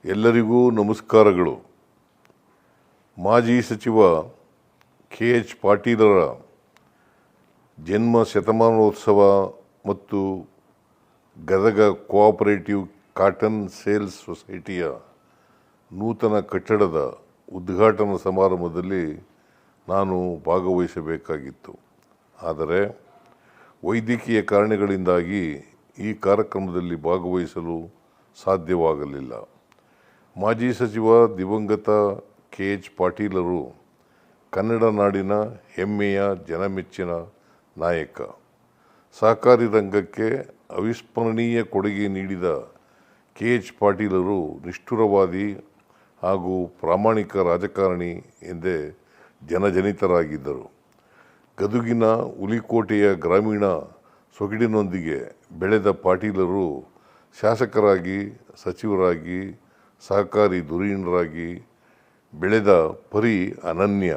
ಎಲ್ಲರಿಗೂ ನಮಸ್ಕಾರಗಳು. ಮಾಜಿ ಸಚಿವ KH ಪಾಟೀಲರ ಜನ್ಮ ಶತಮಾನೋತ್ಸವ ಮತ್ತು ಗದಗ ಕೋಆಪರೇಟಿವ್ ಕಾಟನ್ ಸೇಲ್ಸ್ ಸೊಸೈಟಿಯ ನೂತನ ಕಟ್ಟಡದ ಉದ್ಘಾಟನಾ ಸಮಾರಂಭದಲ್ಲಿ ನಾನು ಭಾಗವಹಿಸಬೇಕಾಗಿತ್ತು. ಆದರೆ ವೈದ್ಯಕೀಯ ಕಾರಣಗಳಿಂದಾಗಿ ಈ ಕಾರ್ಯಕ್ರಮದಲ್ಲಿ ಭಾಗವಹಿಸಲು ಸಾಧ್ಯವಾಗಲಿಲ್ಲ. ಮಾಜಿ ಸಚಿವ ದಿವಂಗತ KH ಪಾಟೀಲರು ಕನ್ನಡ ನಾಡಿನ ಹೆಮ್ಮೆಯ ಜನಮೆಚ್ಚಿನ ನಾಯಕ. ಸಹಕಾರಿ ರಂಗಕ್ಕೆ ಅವಿಸ್ಮರಣೀಯ ಕೊಡುಗೆ ನೀಡಿದ KH ಪಾಟೀಲರು ನಿಷ್ಠುರವಾದಿ ಹಾಗೂ ಪ್ರಾಮಾಣಿಕ ರಾಜಕಾರಣಿ ಎಂದೇ ಜನಜನಿತರಾಗಿದ್ದರು. ಗದುಗಿನ ಹುಲಿಕೋಟೆಯ ಗ್ರಾಮೀಣ ಸೊಗಡಿನೊಂದಿಗೆ ಬೆಳೆದ ಪಾಟೀಲರು ಶಾಸಕರಾಗಿ, ಸಚಿವರಾಗಿ, ಸಹಕಾರಿ ಧುರೀಣರಾಗಿ ಬೆಳೆದ ಪರಿ ಅನನ್ಯ.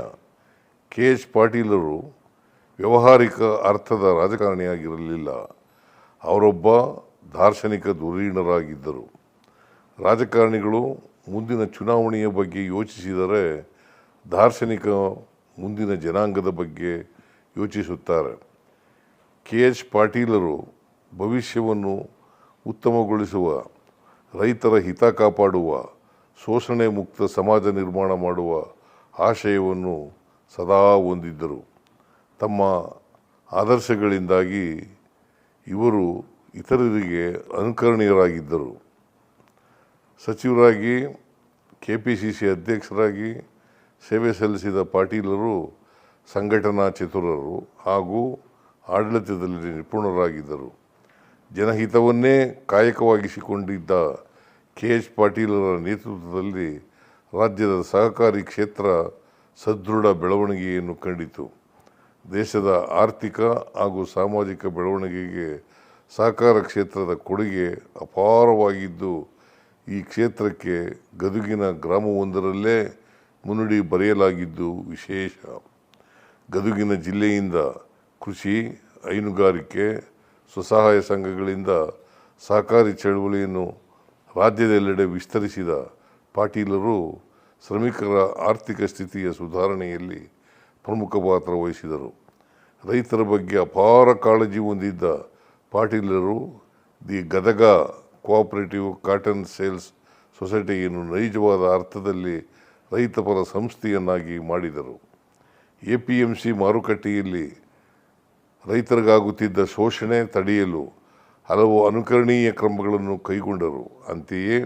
KH ಪಾಟೀಲರು ವ್ಯಾವಹಾರಿಕ ಅರ್ಥದ ರಾಜಕಾರಣಿಯಾಗಿರಲಿಲ್ಲ. ಅವರೊಬ್ಬ ದಾರ್ಶನಿಕ ಧುರೀಣರಾಗಿದ್ದರು. ರಾಜಕಾರಣಿಗಳು ಮುಂದಿನ ಚುನಾವಣೆಯ ಬಗ್ಗೆ ಯೋಚಿಸಿದರೆ ದಾರ್ಶನಿಕ ಮುಂದಿನ ಜನಾಂಗದ ಬಗ್ಗೆ ಯೋಚಿಸುತ್ತಾರೆ. KH ಪಾಟೀಲರು ಭವಿಷ್ಯವನ್ನು ಉತ್ತಮಗೊಳಿಸುವ, ರೈತರ ಹಿತ ಕಾಪಾಡುವ, ಶೋಷಣೆ ಮುಕ್ತ ಸಮಾಜ ನಿರ್ಮಾಣ ಮಾಡುವ ಆಶಯವನ್ನು ಸದಾ ಹೊಂದಿದ್ದರು. ತಮ್ಮ ಆದರ್ಶಗಳಿಂದಾಗಿ ಇವರು ಇತರರಿಗೆ ಅನುಕರಣೀಯರಾಗಿದ್ದರು. ಸಚಿವರಾಗಿ, KPCC ಅಧ್ಯಕ್ಷರಾಗಿ ಸೇವೆ ಸಲ್ಲಿಸಿದ ಪಾಟೀಲರು ಸಂಘಟನಾ ಚತುರರು ಹಾಗೂ ಆಡಳಿತದಲ್ಲಿ ನಿಪುಣರಾಗಿದ್ದರು. ಜನಹಿತವನ್ನೇ ಕಾಯಕವಾಗಿಸಿಕೊಂಡಿದ್ದ KH ಪಾಟೀಲರ ನೇತೃತ್ವದಲ್ಲಿ ರಾಜ್ಯದ ಸಹಕಾರಿ ಕ್ಷೇತ್ರ ಸದೃಢ ಬೆಳವಣಿಗೆಯನ್ನು ಕಂಡಿತು. ದೇಶದ ಆರ್ಥಿಕ ಹಾಗೂ ಸಾಮಾಜಿಕ ಬೆಳವಣಿಗೆಗೆ ಸಹಕಾರ ಕ್ಷೇತ್ರದ ಕೊಡುಗೆ ಅಪಾರವಾಗಿದ್ದು, ಈ ಕ್ಷೇತ್ರಕ್ಕೆ ಗದುಗಿನ ಗ್ರಾಮವೊಂದರಲ್ಲೇ ಮುನ್ನುಡಿ ಬರೆಯಲಾಗಿದ್ದು ವಿಶೇಷ. ಗದುಗಿನ ಜಿಲ್ಲೆಯಿಂದ ಕೃಷಿ, ಹೈನುಗಾರಿಕೆ, ಸ್ವಸಹಾಯ ಸಂಘಗಳಿಂದ ಸಹಕಾರಿ ಚಳವಳಿಯನ್ನು ರಾಜ್ಯದೆಲ್ಲೆಡೆ ವಿಸ್ತರಿಸಿದ ಪಾಟೀಲರು ಶ್ರಮಿಕರ ಆರ್ಥಿಕ ಸ್ಥಿತಿಯ ಸುಧಾರಣೆಯಲ್ಲಿ ಪ್ರಮುಖ ಪಾತ್ರ ವಹಿಸಿದರು. ರೈತರ ಬಗ್ಗೆ ಅಪಾರ ಕಾಳಜಿ ಹೊಂದಿದ್ದ ಪಾಟೀಲರು the Gadag cooperative cotton sales ಸೊಸೈಟಿಯನ್ನು ನೈಜವಾದ ಅರ್ಥದಲ್ಲಿ ರೈತಪರ ಸಂಸ್ಥೆಯನ್ನಾಗಿ ಮಾಡಿದರು. APMC ಮಾರುಕಟ್ಟೆಯಲ್ಲಿ ರೈತರಿಗಾಗುತ್ತಿದ್ದ ಶೋಷಣೆ ತಡೆಯಲು ಹಲವು ಅನುಕರಣೀಯ ಕ್ರಮಗಳನ್ನು ಕೈಗೊಂಡರು. ಅಂತೆಯೇ